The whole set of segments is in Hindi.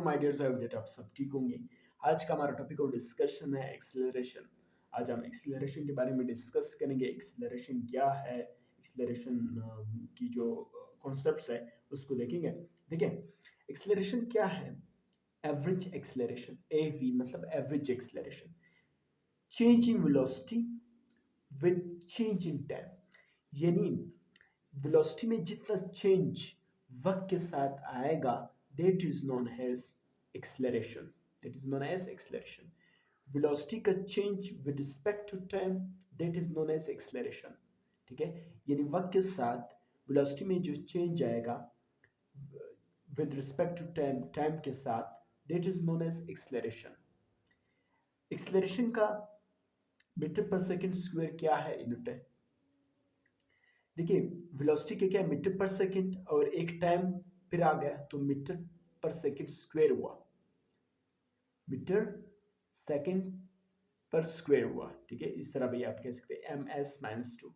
माय डियर्स, आई होप आप सब ठीक होंगे। आज का हमारा टॉपिक और डिस्कशन है एक्सेलरेशन। आज हम एक्सेलरेशन के बारे में डिस्कस करेंगे। एक्सेलरेशन क्या है, एक्सेलरेशन की जो कॉन्सेप्ट्स है उसको देखेंगे। देखिए, एक्सेलरेशन क्या है? एवरेज एक्सेलरेशन, एवी मतलब average acceleration, change in velocity with change in time. यानी वेलोसिटी में जितना चेंज वक्त के साथ आएगा, that is known as acceleration. That is known as acceleration. Velocity का change with respect to time, that is known as acceleration. ठीक है, यानी वक्त के साथ वेलोसिटी में जो चेंज आएगा with respect to time, time के साथ, that is known as acceleration. Acceleration का मीटर पर सेकंड स्क्वायर क्या है? यूनिट है। देखिए, वेलोसिटी के क्या है? मीटर पर सेकंड, और एक टाइम फिर आ गया तो मीटर पर सेकंड स्क्वायर हुआ, मीटर सेकंड पर स्क्वायर हुआ। ठीक है, इस तरह भी आप कह सकते हैं ms-2,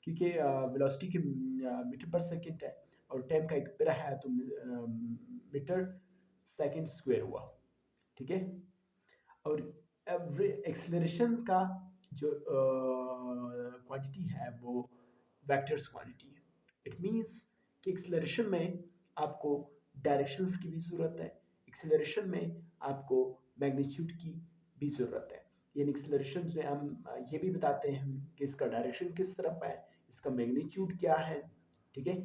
क्योंकि वेलोसिटी के मीटर पर सेकंड है और टाइम का एक पैरा है तो मीटर सेकंड स्क्वायर हुआ। ठीक है, और एक्सेलरेशन का जो क्वांटिटी है वो वेक्टर्स क्वांटिटी है। इट मींस कि एक्सेलरेशन में आपको डायरेक्शंस की भी ज़रूरत है, एक्सेलरेशन में आपको मैग्नीट्यूड की भी ज़रूरत है। यानी एक्सेलरेशन से हम ये भी बताते हैं कि इसका डायरेक्शन किस तरफ है, इसका मैग्नीट्यूड क्या है। ठीक है,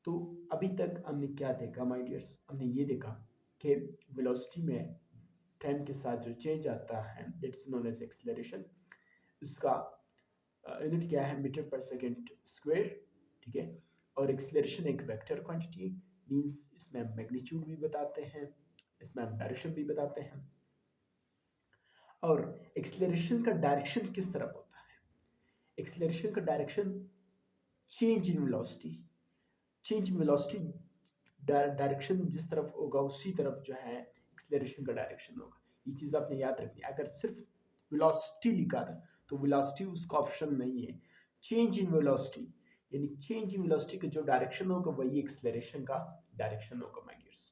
तो अभी तक हमने क्या देखा माय डियर्स? हमने ये देखा कि वेलोसिटी में टाइम के साथ जो चेंज आता है, that is known as acceleration. उसका यूनिट क्या है? Metre per second square. ठीक है, और एक्सेलरेशन एक वेक्टर क्वांटिटी, मींस इसमें हम मैग्नीट्यूड भी बताते हैं, इसमें हम डायरेक्शन भी बताते हैं। और एक्सेलरेशन का डायरेक्शन किस तरफ होता है? एक्सेलरेशन का direction change in velocity, change in velocity direction जिस तरफ होगा उसी तरफ जो है एक्सेलरेशन का डायरेक्शन होगा। ये चीज़ आपने याद रखनी है। अगर सिर्फ वेलोसिटी लिखा था तो वेलोसिटी उसका ऑप्शन नहीं है। चेंज इन वेलोसिटी यानी चेंज इन वेलोसिटी का जो डायरेक्शन होगा वही एक्सेलरेशन का डायरेक्शन होगा माय डियर्स।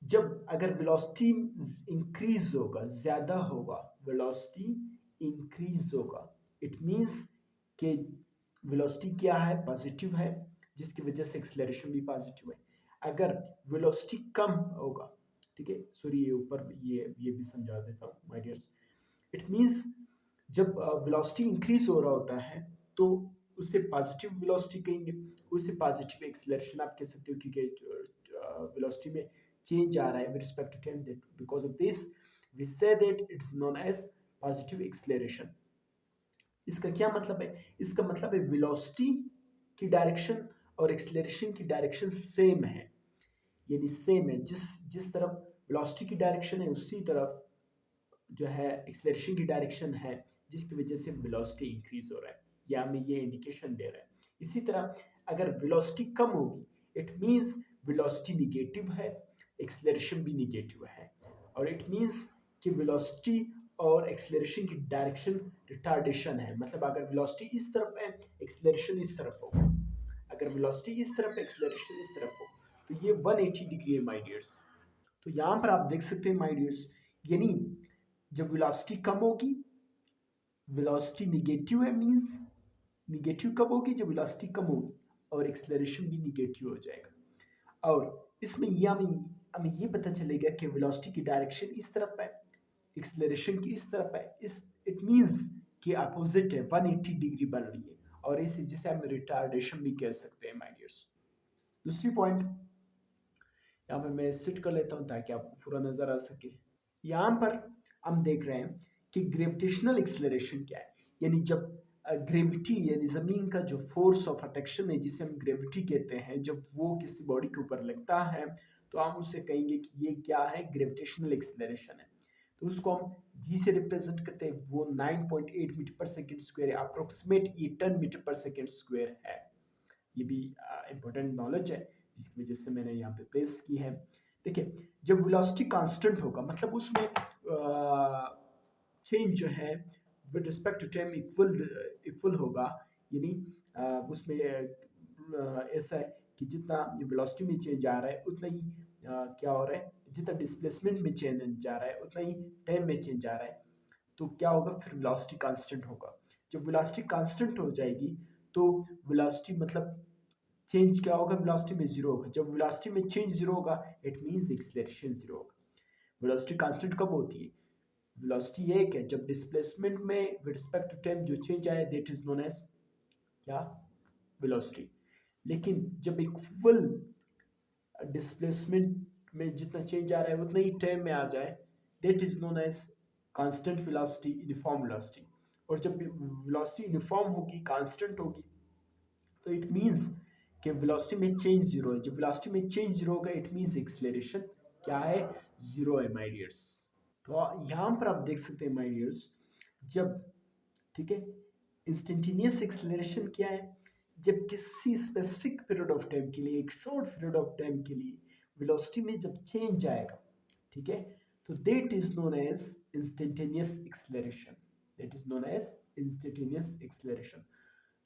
जब अगर वेलोसिटी इंक्रीज होगा, ज्यादा होगा, वेलोसिटी इंक्रीज होगा, इट मींस कि वेलोसिटी क्या है? पॉजिटिव है, जिसकी वजह से एक्सेलरेशन भी पॉजिटिव है। अगर वेलोसिटी कम होगा, ठीक है, सॉरी ये ऊपर ये भी समझा देता हूँ माय डियर्स। इट मींस जब वेलोसिटी इंक्रीज हो रहा होता है तो उसे पॉजिटिव वेलोसिटी कहेंगे, उसे पॉजिटिव एक्सेलरेशन आप कह सकते हो, क्योंकि वेलोसिटी में change आ रहा है with respect to time, that because of this we say that it's known as positive acceleration। इसका क्या मतलब है? इसका मतलब है वेलोसिटी की डायरेक्शन और एक्सेलरेशन की डायरेक्शन सेम है, यानी सेम है। जिस जिस तरफ वेलोसिटी की डायरेक्शन है उसी तरफ जो है एक्सेलरेशन की डायरेक्शन है, जिसकी वजह से वेलोसिटी इंक्रीज हो रहा है, या हमें ये इंडिकेशन दे रहा है। इसी तरह अगर वेलोसिटी कम होगी, इट मींस वेलोसिटी निगेटिव है, एक्सेलरेशन भी निगेटिव है, और इट मींस कि वेलोसिटी और एक्सेलरेशन की डायरेक्शन रिटार्डेशन है। मतलब अगर वेलोसिटी इस तरफ है, एक्सेलरेशन इस तरफ हो, अगर वेलोसिटी इस तरफ है, एक्सेलरेशन इस तरफ हो, तो ये 180 डिग्री है माय डियर्स। तो यहाँ पर आप देख सकते हैं माय डियर्स, यानी जब वेलोसिटी कम होगी, वेलोसिटी निगेटिव है, मींस निगेटिव कब होगी? जब वेलोसिटी कम होगी, और एक्सेलरेशन भी निगेटिव हो जाएगा। और इसमें ये हमें ये पता चलेगा कि वेलोसिटी की डायरेक्शन इस तरफ है, एक्सेलरेशन की इस तरफ है। इस इट मींस कि अपोजिट है, 180 डिग्री बन रही है, और इसे जिसे हम रिटार्डेशन भी कह सकते हैं माय डियर्स। दूसरी पॉइंट यहाँ पे मैं सिट कर लेता हूँ ताकि आपको पूरा नजर आ सके। यहाँ पर हम देख रहे हैं कि ग्रेविटेशनल एक्सेलरेशन क्या है। यानी जब ग्रेविटी यानी जमीन का जो फोर्स ऑफ अट्रैक्शन है, जिसे हम ग्रेविटी कहते हैं, जब वो किसी बॉडी के ऊपर लगता है तो हम उसे कहेंगे कि ये क्या है? ग्रेविटेशनल एक्सेलरेशन है। तो उसको हम जी से रिप्रेजेंट करते हैं, वो 9.8 मीटर पर सेकेंड स्क्वायर है, अप्रोक्सीमेट ये 10 मीटर पर सेकेंड स्क्वायर है। ये भी इंपॉर्टेंट नॉलेज है जिसकी वजह से मैंने यहाँ पे प्लेस की है। देखिए, जब वेलोसिटी कांस्टेंट होगा, मतलब उसमें चेंज जो है with respect to time equal होगा, यानी उसमें ऐसा है कि जितना वेलोसिटी में चेंज आ रहा है उतना ही क्या हो रहा है, जितना डिस्प्लेसमेंट में चेंज जा रहा है उतना ही टाइम में चेंज जा रहा है, तो क्या होगा, फिर वेलोसिटी कांस्टेंट होगा। जब वेलोसिटी कांस्टेंट हो जाएगी तो वेलोसिटी मतलब चेंज क्या होगा, वेलोसिटी में जीरो होगा। जब वेलोसिटी में चेंज जीरो होगा इट मींस एक्सीलरेशन जीरो होगा। वेलोसिटी कांस्टेंट कब होती है, वेलोसिटी एक है जब डिस्प्लेसमेंट में विद रिस्पेक्ट टू टाइम जो चेंज आए दैट इज नोन एज क्या, वेलोसिटी। लेकिन जब एक फुल डिस्प्लेसमेंट में जितना चेंज आ रहा है उतना ही टाइम में आ जाए that is known as constant velocity, uniform velocity. और जब वेलोसिटी यूनिफॉर्म होगी, कांस्टेंट होगी, तो इट मींस कि वेलोसिटी में चेंज जीरो है। जब वेलोसिटी में चेंज जीरो होगा इट मींस एक्सीलरेशन क्या है, जीरो है माय डियर्स। तो यहाँ पर आप देख सकते हैं माय डियर्स, जब, ठीक है, इंस्टेंटेनियस एक्सीलरेशन क्या है, जब किसी स्पेसिफिक पीरियड ऑफ टाइम के लिए, एक शॉर्ट पीरियड ऑफ टाइम के लिए वेलोसिटी में जब चेंज आएगा, ठीक है, तो that is known as instantaneous acceleration, that is known as instantaneous acceleration.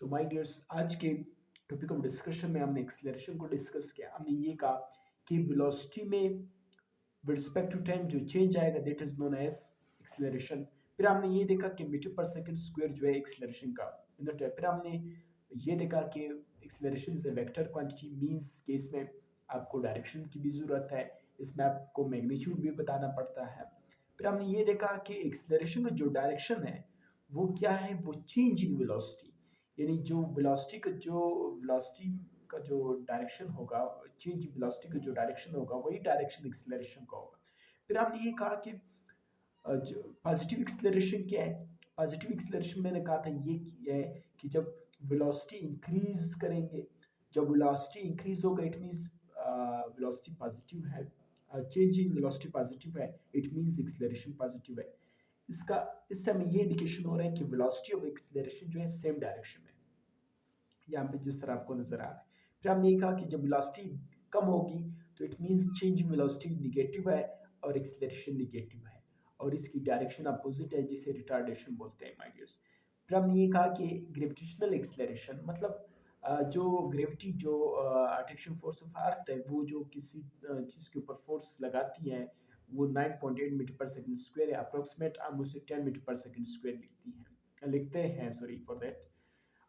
तो माय डियर्स, आज के टॉपिक ऑफ डिस्कशन में हमने एक्सीलरेशन को डिस्कस किया। हमने ये कहा कि वेलोसिटी में विद रिस्पेक्ट टू टाइम जो चेंज आएगा that is known as acceleration. फिर हमने ये देखा कि मीटर पर सेकंड स्क्वायर जो है एक्सीलरेशन का यूनिट है। फिर हमने ये देखा कि acceleration is a vector quantity, means कि इसमें आपको डायरेक्शन की भी ज़रूरत है, इसमें आपको मैग्नीट्यूड भी बताना पड़ता है। फिर हमने ये देखा कि एक्सीलरेशन का जो डायरेक्शन है वो क्या है, वो चेंज इन वेलोसिटी, यानी जो वेलोसिटी का जो डायरेक्शन होगा, चेंज वेलोसिटी का जो डायरेक्शन होगा वही डायरेक्शन एक्सीलरेशन का होगा। फिर हमने ये कहा कि जो पॉजिटिव एक्सीलरेशन क्या है, पॉजिटिव एक्सीलरेशन मैंने कहा था ये है कि जब वेलोसिटी इंक्रीज करेंगे, जब वेलोसिटी इंक्रीज होगा इट मींस वेलोसिटी पॉजिटिव है, चेंज इन वेलोसिटी पॉजिटिव है, इट मींस एक्सीलरेशन पॉजिटिव है। इसका इससे हमें ये इंडिकेशन हो रहा है कि वेलोसिटी और एक्सीलरेशन जो है सेम डायरेक्शन में, यहाँ पे जिस तरह आपको नजर आ रहा है। फिर हमने कहा कि जब वेलोसिटी कम होगी तो it means change in velocity negative है और एक्सीलरेशन नेगेटिव है, और इसकी डायरेक्शन अपोजिट है जिसे रिटार्डेशन बोलते हैं माय डियर्स। फिर हमने ये कहा कि ग्रेविटेशनल एक्सीलरेशन मतलब जो ग्रेविटी, जो अट्रैक्शन फोर्स ऑफ अर्थ है, वो जो किसी चीज़ के ऊपर फोर्स लगाती है वो 9.8 मीटर पर सेकंड स्क्वायर है, अप्रोक्सीमेट हम उसे 10 मीटर पर सेकंड स्क्वायर लिखते हैं, सॉरी फॉर दैट।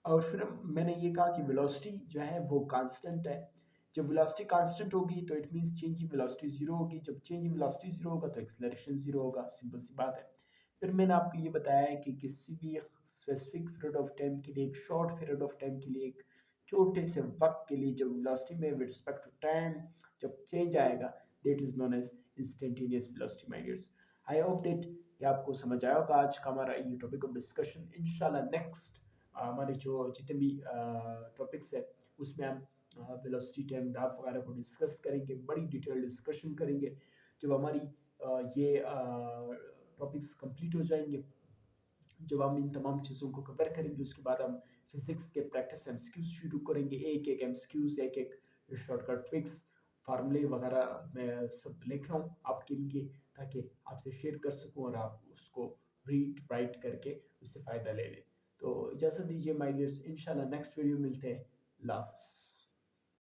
और फिर मैंने ये कहा कि वेलोसिटी जो है वो कांस्टेंट है। जब वेलोसिटी कांस्टेंट होगी तो it means change in velocity zero होगी, जब चेंज इन वेलोसिटी जीरो होगा तो एक्सीलरेशन जीरो होगा, सिंपल सी बात है। फिर मैंने आपको ये बताया है कि किसी भी स्पेसिफिक पीरियड ऑफ टाइम के लिए, एक शॉर्ट पीरियड ऑफ टाइम के लिए, एक छोटे से वक्त के लिए जब वेलोसिटी में विद रिस्पेक्ट टू टाइम जब चेंज आएगा that is known as instantaneous velocity my dears. I hope that कि आपको समझ आया होगा आज का हमारा ये टॉपिक ऑफ डिस्कशन। इंशाल्लाह नेक्स्ट हमारे जो जितने भी टॉपिक्स है उसमें हम वेलोसिटी, टाइम, ग्राफ वगैरह को डिस्कस करेंगे, बड़ी डिटेल डिस्कशन करेंगे। जब हमारी ये टॉपिक्स कंप्लीट हो जाएंगे, जब हम इन तमाम चीज़ों को कवर करेंगे उसके बाद हम फिजिक्स के प्रैक्टिस एमसीक्यूज शुरू करेंगे, एक एक एमसीक्यूज, एक एक शॉर्टकट ट्रिक्स, फार्मूले वगैरह मैं सब लिख रहा हूँ आपके लिए ताकि आपसे शेयर कर सकूँ और आप उसको रीड राइट करके उससे फ़ायदा ले लें। तो इजाज़त दीजिए माय डियर्स, इंशाल्लाह नेक्स्ट वीडियो मिलते हैं। अल्लाह हाफ़िज़।